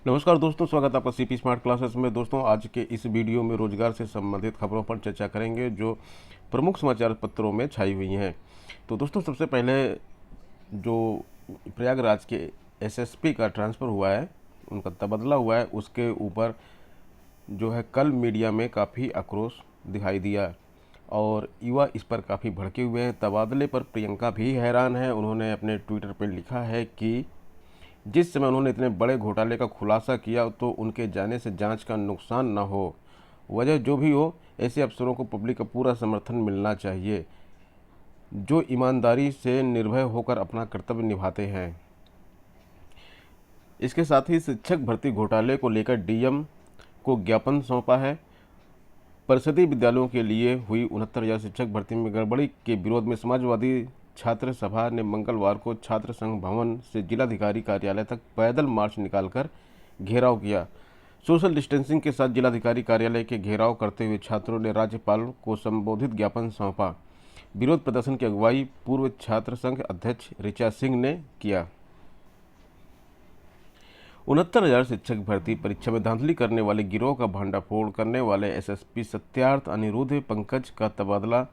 नमस्कार दोस्तों, स्वागत है आपका सीपी स्मार्ट क्लासेस में। दोस्तों, आज के इस वीडियो में रोजगार से संबंधित खबरों पर चर्चा करेंगे जो प्रमुख समाचार पत्रों में छाई हुई हैं। तो दोस्तों, सबसे पहले जो प्रयागराज के एसएसपी का ट्रांसफ़र हुआ है, उनका तबादला हुआ है, उसके ऊपर जो है कल मीडिया में काफ़ी आक्रोश दिखाई दिया और युवा इस पर काफ़ी भड़के हुए हैं। तबादले पर प्रियंका भी हैरान है। उन्होंने अपने ट्विटर पर लिखा है कि जिस समय उन्होंने इतने बड़े घोटाले का खुलासा किया तो उनके जाने से जांच का नुकसान न हो। वजह जो भी हो, ऐसे अफसरों को पब्लिक का पूरा समर्थन मिलना चाहिए जो ईमानदारी से निर्भय होकर अपना कर्तव्य निभाते हैं। इसके साथ ही शिक्षक भर्ती घोटाले को लेकर डीएम को ज्ञापन सौंपा है। परिषदीय विद्यालयों के लिए हुई 69,000 शिक्षक भर्ती में गड़बड़ी के विरोध में समाजवादी छात्र सभा ने मंगलवार को छात्र संघ भवन से जिलाधिकारी कार्यालय तक पैदल मार्च निकालकर घेराव किया। सोशल डिस्टेंसिंग के साथ जिलाधिकारी कार्यालय के घेराव करते हुए छात्रों ने राज्यपाल को संबोधित ज्ञापन सौंपा। विरोध प्रदर्शन की अगुवाई पूर्व छात्र संघ अध्यक्ष ऋचा सिंह ने किया। 69,000 शिक्षक भर्ती परीक्षा में धांधली करने वाले गिरोह का भंडाफोड़ करने वाले एसएसपी सत्यार्थ अनिरुद्ध पंकज का तबादला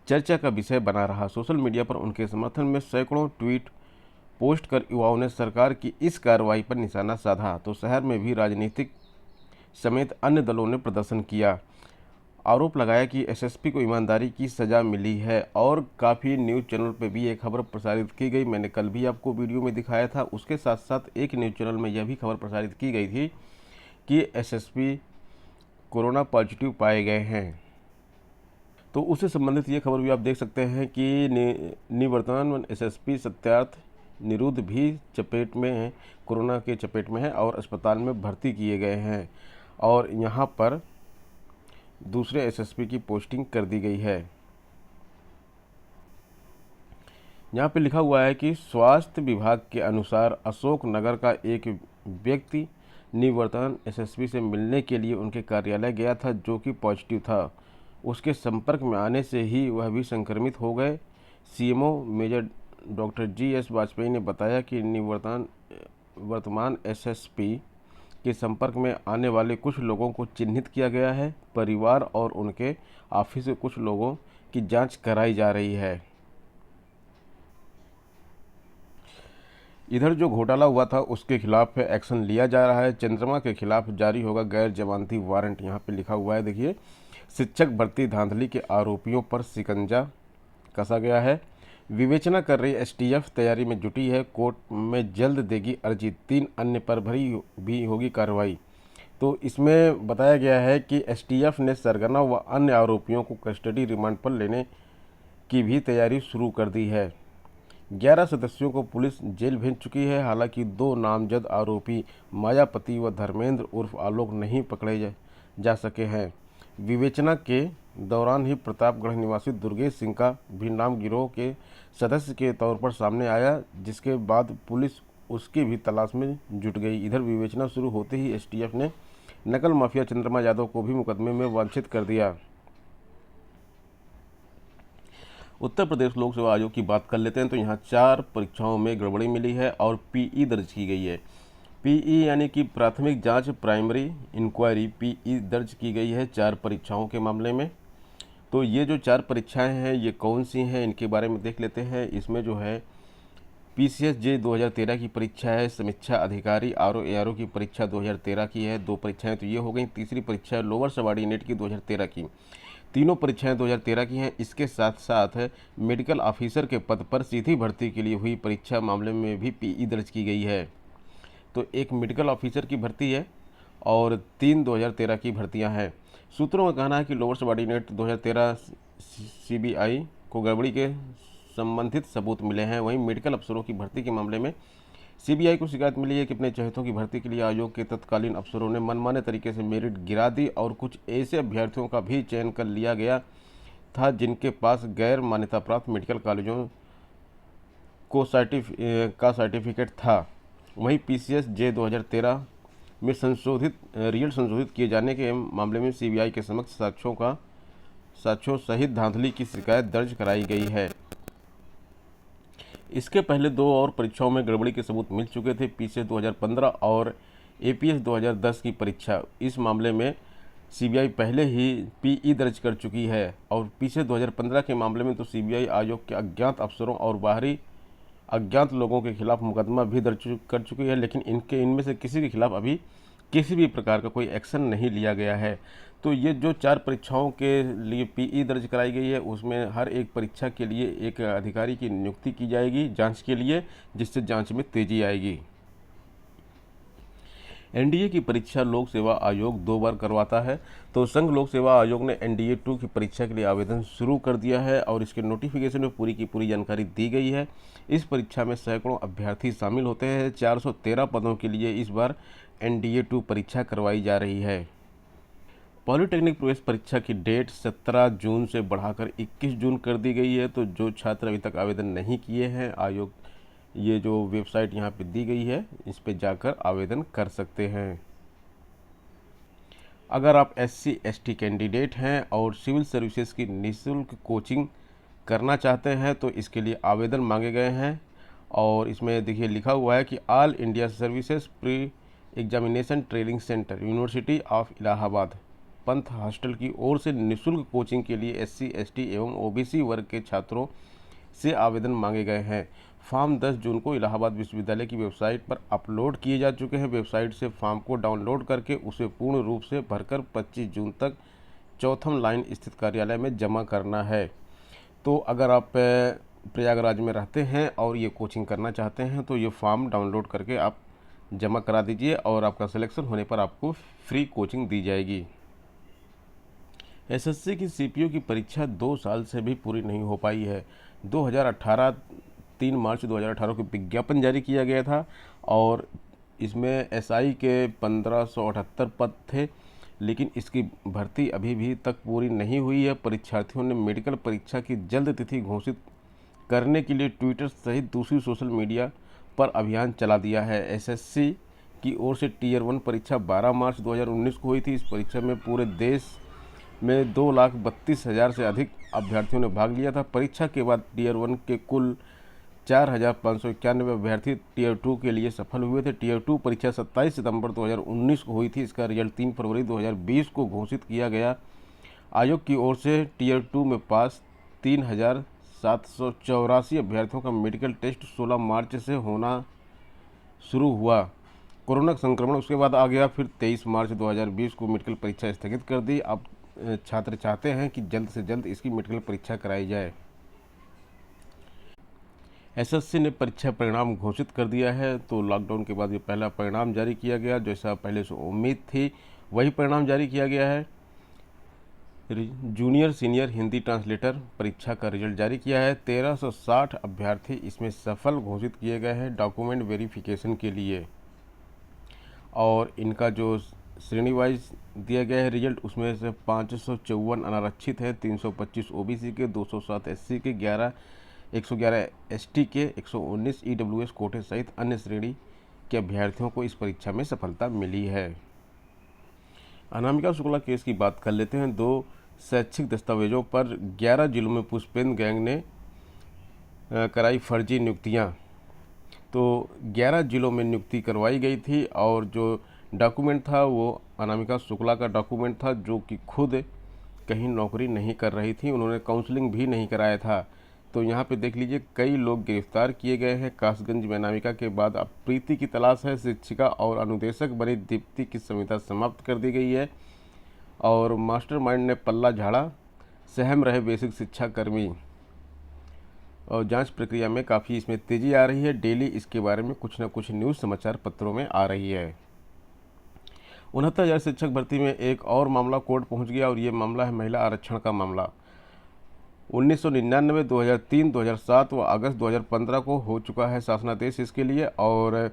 चर्चा का विषय बना रहा। सोशल मीडिया पर उनके समर्थन में सैकड़ों ट्वीट पोस्ट कर युवाओं ने सरकार की इस कार्रवाई पर निशाना साधा तो शहर में भी राजनीतिक समेत अन्य दलों ने प्रदर्शन किया। आरोप लगाया कि एसएसपी को ईमानदारी की सज़ा मिली है और काफ़ी न्यूज़ चैनल पर भी एक खबर प्रसारित की गई। मैंने कल भी आपको वीडियो में दिखाया था। उसके साथ साथ एक न्यूज़ चैनल में यह भी खबर प्रसारित की गई थी कि एसएसपी कोरोना पॉजिटिव पाए गए हैं। तो उससे संबंधित ये खबर भी आप देख सकते हैं कि निवर्तमान एसएसपी सत्यार्थ निरुद्ध भी चपेट में हैं, कोरोना के चपेट में है और अस्पताल में भर्ती किए गए हैं और यहाँ पर दूसरे एसएसपी की पोस्टिंग कर दी गई है। यहाँ पे लिखा हुआ है कि स्वास्थ्य विभाग के अनुसार अशोक नगर का एक व्यक्ति निवर्तमान एसएसपी से मिलने के लिए उनके कार्यालय गया था जो कि पॉजिटिव था। उसके संपर्क में आने से ही वह भी संक्रमित हो गए। CMO major doctor GS Vajpayee ने बताया कि वर्तमान एसएसपी के संपर्क में आने वाले कुछ लोगों को चिन्हित किया गया है। परिवार और उनके ऑफिस के कुछ लोगों की जांच कराई जा रही है। इधर जो घोटाला हुआ था उसके खिलाफ एक्शन लिया जा रहा है। चंद्रमा के खिलाफ जारी होगा गैर जमानती वारंट। यहाँ पे लिखा हुआ है, देखिए, शिक्षक भर्ती धांधली के आरोपियों पर शिकंजा कसा गया है। विवेचना कर रही एसटीएफ तैयारी में जुटी है। कोर्ट में जल्द देगी अर्जी। 3 अन्य पर भी होगी कार्रवाई। तो इसमें बताया गया है कि एसटीएफ ने सरगना व अन्य आरोपियों को कस्टडी रिमांड पर लेने की भी तैयारी शुरू कर दी है। 11 सदस्यों को पुलिस जेल भेज चुकी है। हालांकि 2 नामजद आरोपी मायापति व धर्मेंद्र उर्फ आलोक नहीं पकड़े जा सके हैं। विवेचना के दौरान ही प्रतापगढ़ निवासी दुर्गेश सिंह का भी नाम गिरोह के सदस्य के तौर पर सामने आया, जिसके बाद पुलिस उसकी भी तलाश में जुट गई। इधर विवेचना शुरू होते ही एसटीएफ ने नकल माफिया चंद्रमा यादव को भी मुकदमे में वांछित कर दिया। उत्तर प्रदेश लोक सेवा आयोग की बात कर लेते हैं। तो यहाँ 4 परीक्षाओं में गड़बड़ी मिली है और पीई दर्ज की गई है। पीई यानी कि प्राथमिक जांच, प्राइमरी इंक्वायरी, पीई दर्ज की गई है 4 परीक्षाओं के मामले में। तो ये जो 4 परीक्षाएं हैं ये कौन सी हैं, इनके बारे में देख लेते हैं। इसमें जो है पीसीएसजे 2013 की परीक्षा है। समीक्षा अधिकारी आरओ एआरओ की परीक्षा 2013 की है। 2 परीक्षाएं तो ये हो गई। तीसरी परीक्षा लोअर सबॉर्डिनेट की 2013 की। तीनों परीक्षाएं 2013 की हैं। इसके साथ साथ मेडिकल ऑफिसर के पद पर सीधी भर्ती के लिए हुई परीक्षा मामले में भी पीई दर्ज की गई है। तो एक मेडिकल ऑफिसर की भर्ती है और 3 2013 की भर्तियां हैं। सूत्रों का कहना है कि लोअर सबॉर्डिनेट 2013 सीबीआई को गड़बड़ी के संबंधित सबूत मिले हैं। वहीं मेडिकल अफसरों की भर्ती के मामले में सीबीआई को शिकायत मिली है कि अपने चहेतों की भर्ती के लिए आयोग के तत्कालीन अफसरों ने मनमाने तरीके से मेरिट गिरा दी और कुछ ऐसे अभ्यर्थियों का भी चयन कर लिया गया था जिनके पास गैर मान्यता प्राप्त मेडिकल कॉलेजों को सर्टिफिकेट था। वहीं पीसीएसजे 2013 में रिजल्ट संशोधित किए जाने के मामले में सीबीआई के समक्ष साक्ष्यों सहित धांधली की शिकायत दर्ज कराई गई है। इसके पहले 2 और परीक्षाओं में गड़बड़ी के सबूत मिल चुके थे। पीसीएस 2015 और एपीएस 2010 की परीक्षा, इस मामले में सीबीआई पहले ही पीई दर्ज कर चुकी है और पीछे 2015 के मामले में तो सीबीआई आयोग के अज्ञात अफसरों और बाहरी अज्ञात लोगों के खिलाफ मुकदमा भी दर्ज कर चुकी है, लेकिन इनमें से किसी के खिलाफ अभी किसी भी प्रकार का कोई एक्शन नहीं लिया गया है। तो ये जो 4 परीक्षाओं के लिए पीई दर्ज कराई गई है, उसमें हर एक परीक्षा के लिए एक अधिकारी की नियुक्ति की जाएगी जांच के लिए, जिससे जांच में तेजी आएगी। एनडीए की परीक्षा लोक सेवा आयोग 2 बार करवाता है। तो संघ लोक सेवा आयोग ने एनडीए 2 की परीक्षा के लिए आवेदन शुरू कर दिया है और इसके नोटिफिकेशन में पूरी की पूरी जानकारी दी गई है। इस परीक्षा में सैकड़ों अभ्यर्थी शामिल होते हैं। 413 पदों के लिए इस बार एनडीए 2 परीक्षा करवाई जा रही है। पॉलिटेक्निक प्रवेश परीक्षा की डेट 17 जून से बढ़ाकर 21 जून कर दी गई है। तो जो छात्र अभी तक आवेदन नहीं किए हैं, आयोग ये जो वेबसाइट यहाँ पे दी गई है, इस पे जाकर आवेदन कर सकते हैं। अगर आप एससी एसटी कैंडिडेट हैं और सिविल सर्विसेज की निःशुल्क कोचिंग करना चाहते हैं तो इसके लिए आवेदन मांगे गए हैं। और इसमें देखिए लिखा हुआ है कि all India services pre examination training centre, university of Allahabad, पंथ हॉस्टल की ओर से निःशुल्क कोचिंग के लिए एससी एसटी एवं ओबीसी वर्ग के छात्रों से आवेदन मांगे गए हैं। फॉर्म 10 जून को इलाहाबाद विश्वविद्यालय की वेबसाइट पर अपलोड किए जा चुके हैं। वेबसाइट से फॉर्म को डाउनलोड करके उसे पूर्ण रूप से भरकर 25 जून तक चौथम लाइन स्थित कार्यालय में जमा करना है। तो अगर आप प्रयागराज में रहते हैं और ये कोचिंग करना चाहते हैं तो ये फॉर्म डाउनलोड करके आप जमा करा दीजिए और आपका सिलेक्शन होने पर आपको फ्री कोचिंग दी जाएगी। एसएससी की सीपीयू की परीक्षा 2 साल से भी पूरी नहीं हो पाई है। 3 मार्च 2018 को विज्ञापन जारी किया गया था और इसमें एसआई के 1578 पद थे, लेकिन इसकी भर्ती अभी भी तक पूरी नहीं हुई है। परीक्षार्थियों ने मेडिकल परीक्षा की जल्द तिथि घोषित करने के लिए ट्विटर सहित दूसरी सोशल मीडिया पर अभियान चला दिया है। एसएससी की ओर से टीयर 1 परीक्षा 12 मार्च 2019 को हुई थी। इस परीक्षा में पूरे देश में 2,32,000 से अधिक अभ्यर्थियों ने भाग लिया था। परीक्षा के बाद टीयर 1 के कुल 4,591 अभ्यर्थी टीयर 2 के लिए सफल हुए थे। टीयर 2 परीक्षा 27 सितंबर 2019 को हुई थी। इसका रिजल्ट 3 फरवरी 2020 को घोषित किया गया। आयोग की ओर से टीयर 2 में पास 3,784 अभ्यर्थियों का मेडिकल टेस्ट 16 मार्च से होना शुरू हुआ। कोरोना संक्रमण उसके बाद आ गया, फिर 23 मार्च 2020 को मेडिकल परीक्षा स्थगित कर दी। अब छात्र चाहते हैं कि जल्द से जल्द इसकी मेडिकल परीक्षा कराई जाए। एसएससी ने परीक्षा परिणाम घोषित कर दिया है। तो लॉकडाउन के बाद ये पहला परिणाम जारी किया गया। जैसा पहले से उम्मीद थी वही परिणाम जारी किया गया है। जूनियर सीनियर हिंदी ट्रांसलेटर परीक्षा का रिजल्ट जारी किया है। 1360 अभ्यर्थी इसमें सफल घोषित किए गए हैं डॉक्यूमेंट वेरिफिकेशन के लिए। और इनका जो श्रेणी वाइज दिया गया है रिजल्ट, उसमें से 554 अनारक्षित है, 325 ओबीसी के, 207 एससी के, 111 एसटी के, 119 ईडब्ल्यूएस कोटे सहित अन्य श्रेणी के अभ्यर्थियों को इस परीक्षा में सफलता मिली है। अनामिका शुक्ला केस की बात कर लेते हैं। 2 शैक्षिक दस्तावेजों पर 11 जिलों में पुष्पेंद्र गैंग ने कराई फर्जी नियुक्तियां। तो 11 जिलों में नियुक्ति करवाई गई थी और जो डॉक्यूमेंट था वो अनामिका शुक्ला का डॉक्यूमेंट था, जो कि खुद कहीं नौकरी नहीं कर रही थी। उन्होंने काउंसलिंग भी नहीं कराया था। तो यहाँ पे देख लीजिए कई लोग गिरफ्तार किए गए हैं। कासगंज में अनामिका के बाद अब प्रीति की तलाश है। शिक्षिका और अनुदेशक बनी दीप्ति की संविदा समाप्त कर दी गई है और मास्टरमाइंड ने पल्ला झाड़ा, सहम रहे बेसिक शिक्षा कर्मी। और जांच प्रक्रिया में काफ़ी इसमें तेज़ी आ रही है। डेली इसके बारे में कुछ न कुछ न्यूज़ समाचार पत्रों में आ रही है। 69,000 शिक्षक भर्ती में एक और मामला कोर्ट पहुंच गया और ये मामला है महिला आरक्षण का मामला। 1999, 2003, 2007 व अगस्त 2015 को हो चुका है शासनादेश इसके लिए। और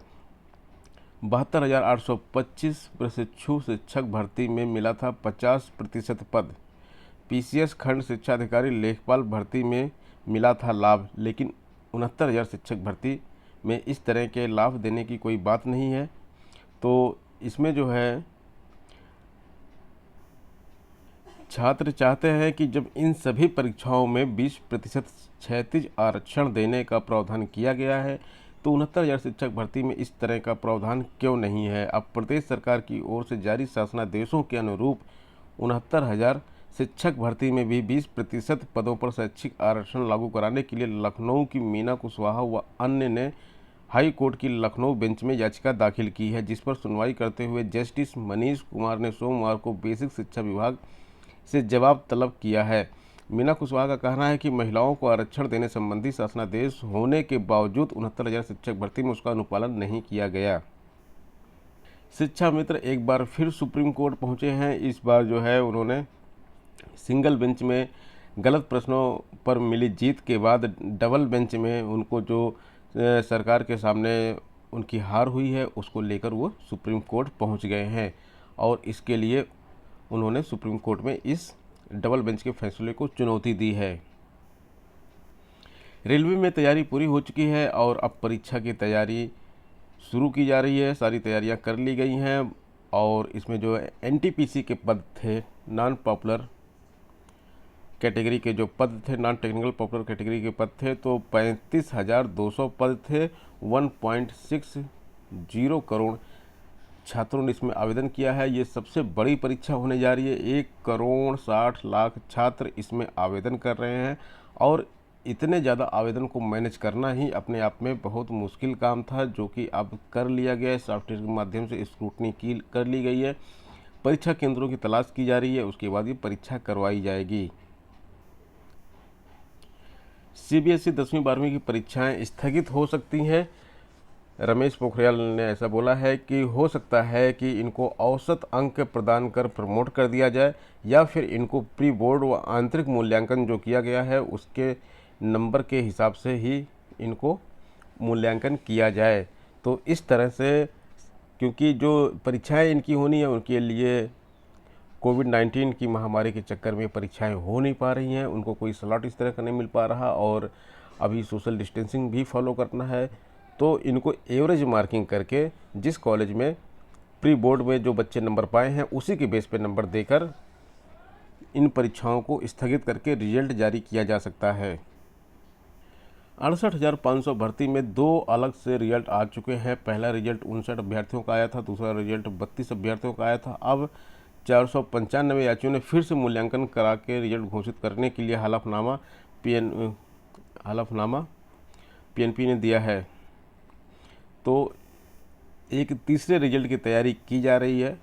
72,825 प्रशिक्षु शिक्षक भर्ती में मिला था 50% पद। पीसीएस खंड शिक्षा अधिकारी लेखपाल भर्ती में मिला था लाभ, लेकिन 69,000 शिक्षक भर्ती में इस तरह के लाभ देने की कोई बात नहीं है। तो इसमें जो है छात्र चाहते हैं कि जब इन सभी परीक्षाओं में 20% क्षैतिज आरक्षण देने का प्रावधान किया गया है तो 69,000 शिक्षक भर्ती में इस तरह का प्रावधान क्यों नहीं है। अब प्रदेश सरकार की ओर से जारी शासनादेशों के अनुरूप 69,000 शिक्षक भर्ती में भी 20% पदों पर शैक्षिक आरक्षण लागू कराने के लिए लखनऊ की मीना कुशवाहा व अन्य ने हाई कोर्ट की लखनऊ बेंच में याचिका दाखिल की है, जिस पर सुनवाई करते हुए जस्टिस मनीष कुमार ने सोमवार को बेसिक शिक्षा विभाग से जवाब तलब किया है। मीना कुशवाहा का कहना है कि महिलाओं को आरक्षण देने संबंधी शासनादेश होने के बावजूद 69,000 शिक्षक भर्ती में उसका अनुपालन नहीं किया गया। शिक्षा मित्र एक बार फिर सुप्रीम कोर्ट पहुंचे हैं। इस बार जो है उन्होंने सिंगल बेंच में गलत प्रश्नों पर मिली जीत के बाद डबल बेंच में उनको जो सरकार के सामने उनकी हार हुई है उसको लेकर वो सुप्रीम कोर्ट पहुंच गए हैं और इसके लिए उन्होंने सुप्रीम कोर्ट में इस डबल बेंच के फैसले को चुनौती दी है। रेलवे में तैयारी पूरी हो चुकी है और अब परीक्षा की तैयारी शुरू की जा रही है। सारी तैयारियां कर ली गई हैं और इसमें जो एनटीपीसी के पद थे, नॉन पॉपुलर कैटेगरी के जो पद थे, नॉन टेक्निकल पॉपुलर कैटेगरी के पद थे, तो 35,200 पद थे। 1.60 करोड़ छात्रों ने इसमें आवेदन किया है। ये सबसे बड़ी परीक्षा होने जा रही है। 1,60,00,000 छात्र इसमें आवेदन कर रहे हैं और इतने ज़्यादा आवेदन को मैनेज करना ही अपने आप में बहुत मुश्किल काम था, जो कि अब कर लिया गया है। सॉफ्टवेयर के माध्यम से स्क्रूटनी कर ली गई है। परीक्षा केंद्रों की तलाश की जा रही है, उसके बाद ये परीक्षा करवाई जाएगी। सीबीएसई 10वीं 12वीं की परीक्षाएं स्थगित हो सकती हैं। रमेश पोखरियाल ने ऐसा बोला है कि हो सकता है कि इनको औसत अंक प्रदान कर प्रमोट कर दिया जाए या फिर इनको प्री बोर्ड व आंतरिक मूल्यांकन जो किया गया है उसके नंबर के हिसाब से ही इनको मूल्यांकन किया जाए। तो इस तरह से, क्योंकि जो परीक्षाएं इनकी होनी है उनके लिए कोविड-19 की महामारी के चक्कर में परीक्षाएं हो नहीं पा रही हैं, उनको कोई स्लॉट इस तरह का नहीं मिल पा रहा और अभी सोशल डिस्टेंसिंग भी फॉलो करना है। तो इनको एवरेज मार्किंग करके जिस कॉलेज में प्री बोर्ड में जो बच्चे नंबर पाए हैं उसी के बेस पे नंबर देकर इन परीक्षाओं को स्थगित करके रिजल्ट जारी किया जा सकता है। 68,500 भर्ती में 2 अलग से रिजल्ट आ चुके हैं। पहला रिजल्ट 59 अभ्यर्थियों का आया था, दूसरा रिजल्ट 32 अभ्यर्थियों का आया था। अब 495 याचियों ने फिर से मूल्यांकन करा के रिजल्ट घोषित करने के लिए हलफनामा पीएनपी ने दिया है। तो एक तीसरे रिजल्ट की तैयारी की जा रही है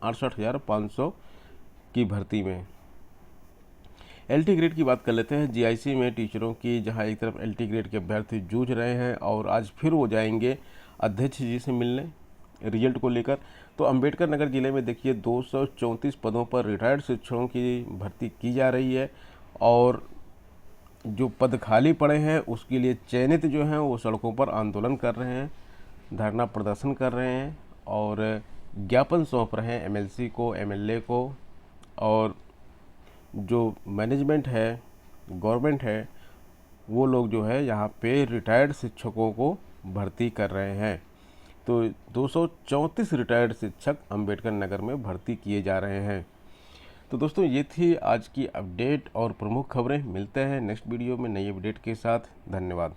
68,500 की भर्ती में। एलटी ग्रेड की बात कर लेते हैं। जीआईसी में टीचरों की जहां एक तरफ एलटी ग्रेड के अभ्यर्थी जूझ रहे हैं और आज फिर वो जाएंगे अध्यक्ष जी से मिलने रिजल्ट को लेकर। तो अंबेडकर नगर जिले में देखिए 234 पदों पर रिटायर्ड शिक्षकों की भर्ती की जा रही है और जो पद खाली पड़े हैं उसके लिए चयनित जो हैं वो सड़कों पर आंदोलन कर रहे हैं, धरना प्रदर्शन कर रहे हैं और ज्ञापन सौंप रहे हैं एमएलसी को, एमएलए को। और जो मैनेजमेंट है, गवर्नमेंट है, वो लोग जो है यहाँ पे रिटायर्ड शिक्षकों को भर्ती कर रहे हैं। तो 234 रिटायर्ड शिक्षक अंबेडकर नगर में भर्ती किए जा रहे हैं। तो दोस्तों ये थी आज की अपडेट और प्रमुख खबरें। मिलते हैं नेक्स्ट वीडियो में नई अपडेट के साथ। धन्यवाद।